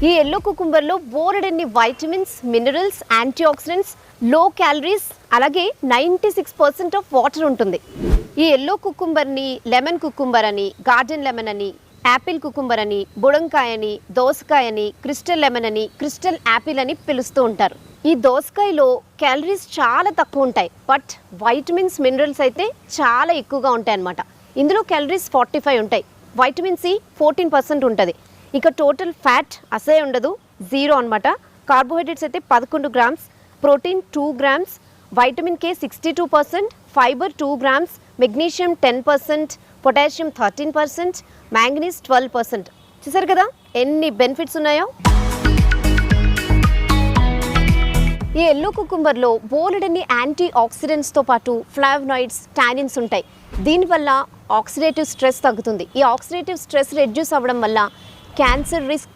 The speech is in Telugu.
ఈ ఎల్లో కుకుంబర్లో బోలెడన్ని వైటమిన్స్, మినరల్స్, యాంటీ ఆక్సిడెంట్స్, లో క్యాలరీస్, అలాగే 96% ఆఫ్ వాటర్ ఉంటుంది. ఈ ఎల్లో కుకుంబర్ని లెమన్ కుకుంబర్ అని, గార్డెన్ లెమన్ అని, యాపిల్ కుకుంబర్ అని, బుడంకాయ అని, దోసకాయ అని, క్రిస్టల్ లెమన్ అని, క్రిస్టల్ యాపిల్ అని పిలుస్తూ ఉంటారు. ఈ దోసకాయలో క్యాలరీస్ చాలా తక్కువ ఉంటాయి, బట్ వైటమిన్స్, మినరల్స్ అయితే చాలా ఎక్కువగా ఉంటాయి అన్నమాట. ఇందులో క్యాలరీస్ 45 ఉంటాయి, వైటమిన్ సి 14% ఉంటుంది. ఇక టోటల్ ఫ్యాట్ అసలే ఉండదు, 0 అనమాట. కార్బోహైడ్రేట్స్ అయితే 11 grams, protein 2 grams, vitamin K 62%, fibre 2 grams, magnesium 10%, potassium 13%, manganese 12%. చూసారు కదా ఎన్ని బెనిఫిట్స్ ఉన్నాయో. ఈ ఎల్లో కుకుంబర్లో బోలెడన్ని యాంటీ ఆక్సిడెంట్స్తో పాటు ఫ్లావనాయిడ్స్, టానిన్స్ ఉంటాయి. దీనివల్ల ఆక్సిడేటివ్ స్ట్రెస్ తగ్గుతుంది. ఈ ఆక్సిడేటివ్ స్ట్రెస్ రెడ్యూస్ అవ్వడం వల్ల క్యాన్సర్ రిస్క్